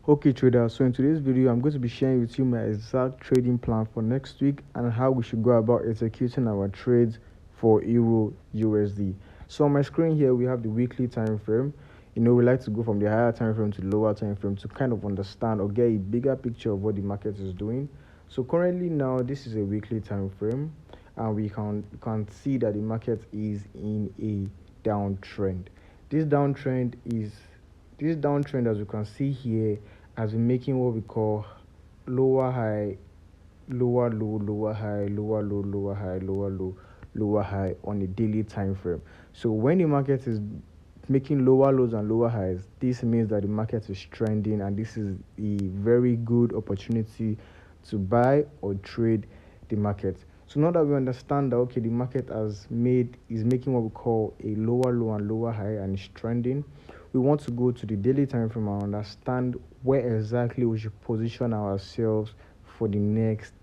Okay traders, so in today's video I'm going to be sharing with you my exact trading plan for next week and how we should go about executing our trades for Euro USD. So on my screen here we have the weekly time frame. We like to go from the higher time frame to the lower time frame to kind of understand or get a bigger picture of what the market is doing. So currently now this is a weekly time frame and we can see that the market is in a downtrend. This downtrend, as you can see here, has been making what we call lower high, lower low, lower high, lower low, lower high, lower low, lower high on a daily time frame. So when the market is making lower lows and lower highs, this means that the market is trending, and this is a very good opportunity to buy or trade the market. So now that we understand that the market is making what we call a lower low and lower high and is trending, we want to go to the daily time frame and understand where exactly we should position ourselves for the next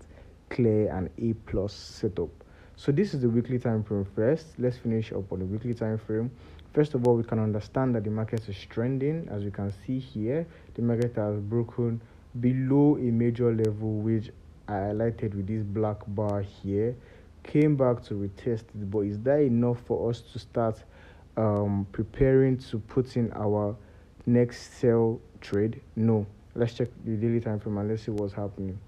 clear and A plus setup. So this is the weekly time frame first. Let's finish up on the weekly time frame. First of all, we can understand that the market is trending. As you can see here, the market has broken below a major level, which I highlighted with this black bar here, came back to retest it. But is that enough for us to start preparing to put in our next sell trade? No. Let's check the daily time frame and let's see what's happening.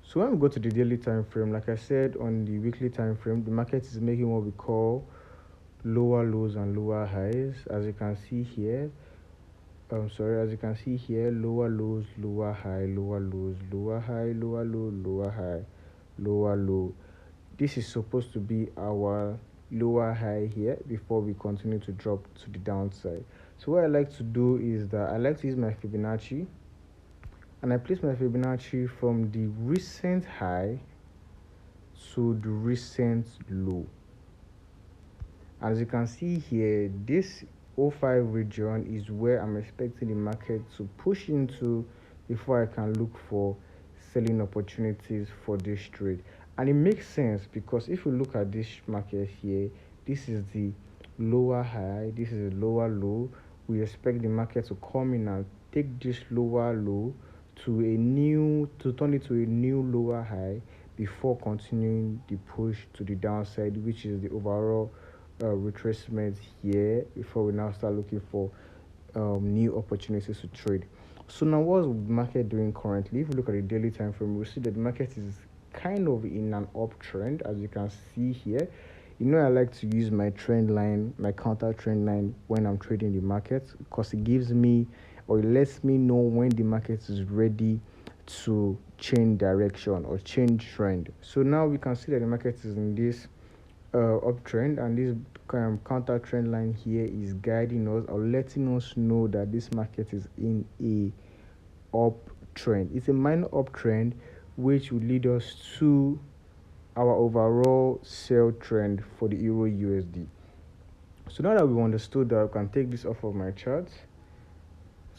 So when we go to the daily time frame, like I said, on the weekly time frame, the market is making what we call lower lows and lower highs. As you can see here, lower lows, lower high, lower lows, lower high, lower low, lower high, lower low. This is supposed to be our lower high here before we continue to drop to the downside. So what I like to do is that I like to use my Fibonacci, and I place my Fibonacci from the recent high to the recent low. As you can see here, this 05 region is where I'm expecting the market to push into before I can look for selling opportunities for this trade. And it makes sense because if you look at this market here, this is the lower high, this is the lower low. We expect the market to come in and take this lower low to turn it to a new lower high before continuing the push to the downside, which is the overall retracement here, before we now start looking for new opportunities to trade. So now what's the market doing currently? If you look at the daily time frame, we'll see that the market is kind of in an uptrend, as you can see here. I like to use my trend line, my counter trend line, when I'm trading the market, because it gives me, or it lets me know when the market is ready to change direction or change trend. So now we can see that the market is in this uptrend, and this counter trend line here is guiding us or letting us know that this market is in a uptrend. It's a minor uptrend, which will lead us to our overall sell trend for the Euro USD. So now that we've understood that, I can take this off of my chart.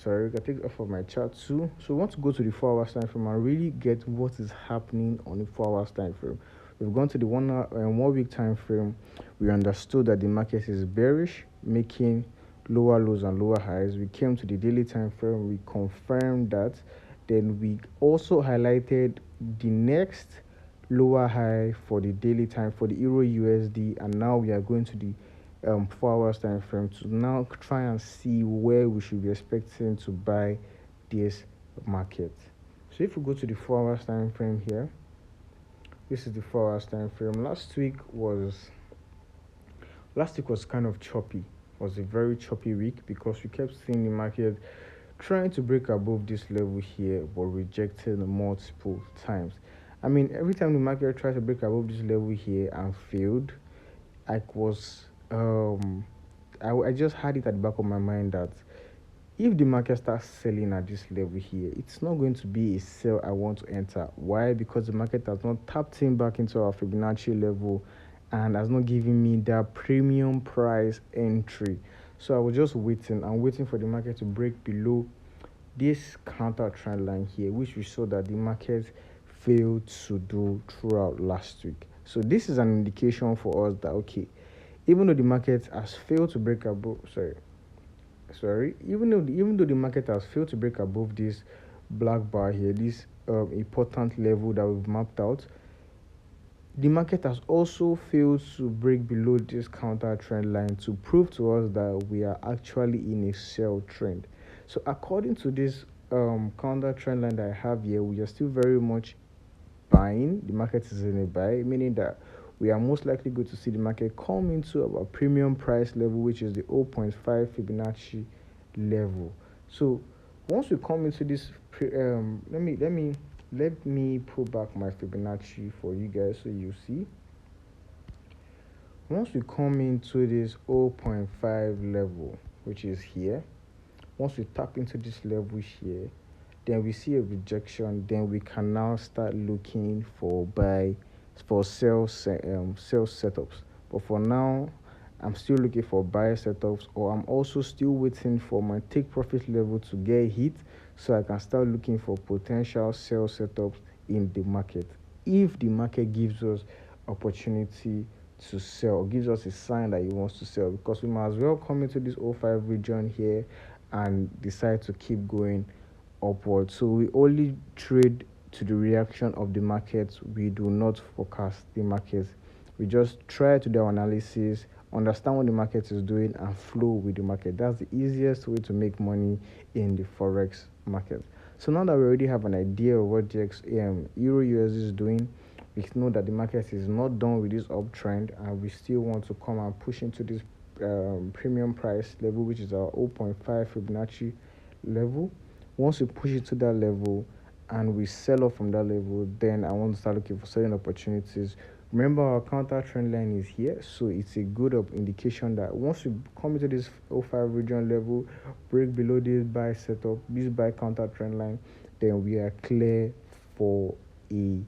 We can take it off of my chart too. So we want to go to the 4 hours time frame and really get what is happening on the 4 hours time frame. We've gone to the 1 week time frame. We understood that the market is bearish, making lower lows and lower highs. We came to the daily time frame. We confirmed that. Then we also highlighted the next lower high for the daily time for the Euro USD, and now we are going to the 4 hours time frame to now try and see where we should be expecting to buy this market. So if we go to the 4 hours time frame here, this is the 4 hours time frame. Last week was kind of choppy. It was a very choppy week because we kept seeing the market trying to break above this level here, but rejected multiple times. I mean, every time the market tried to break above this level here and failed, I just had it at the back of my mind that if the market starts selling at this level here, it's not going to be a sell I want to enter. Why? Because the market has not tapped in back into our Fibonacci level and has not given me that premium price entry. So I was just waiting for the market to break below this counter trend line here, which we saw that the market failed to do throughout last week. So this is an indication for us that even though the market has failed to break above sorry, even though the market has failed to break above this black bar here, this important level that we've mapped out, the market has also failed to break below this counter trend line to prove to us that we are actually in a sell trend. So according to this counter trend line that I have here, we are still very much buying. The market is in a buy, meaning that we are most likely going to see the market come into our premium price level, which is the zero point 0.5 Fibonacci level. So once we come into this let me pull back my Fibonacci for you guys so you see. Once we come into this 0.5 level, which is here, once we tap into this level here, then we see a rejection, then we can now start looking for sell setups. But for now, I'm still looking for buy setups, or I'm also still waiting for my take profit level to get hit so I can start looking for potential sell setups in the market. If the market gives us opportunity to sell, gives us a sign that he wants to sell, because we might as well come into this 05 region here and decide to keep going upward. So we only trade to the reaction of the markets. We do not forecast the markets. We just try to do our analysis, understand what the market is doing, and flow with the market. That's the easiest way to make money in the forex market. So now that we already have an idea of what the Euro USD is doing, we know that the market is not done with this uptrend, and we still want to come and push into this premium price level, which is our 0.5 Fibonacci level. Once we push it to that level and we sell off from that level, then I want to start looking for selling opportunities. Remember, our counter trend line is here, so it's a good indication that once we come into this 05 region level, break below this buy setup, this buy counter trend line, then we are clear for a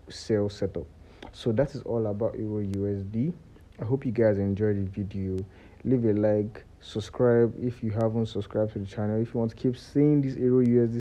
sell setup. So that is all about Euro USD. I hope you guys enjoyed the video. Leave a like, subscribe if you haven't subscribed to the channel. If you want to keep seeing this Euro USD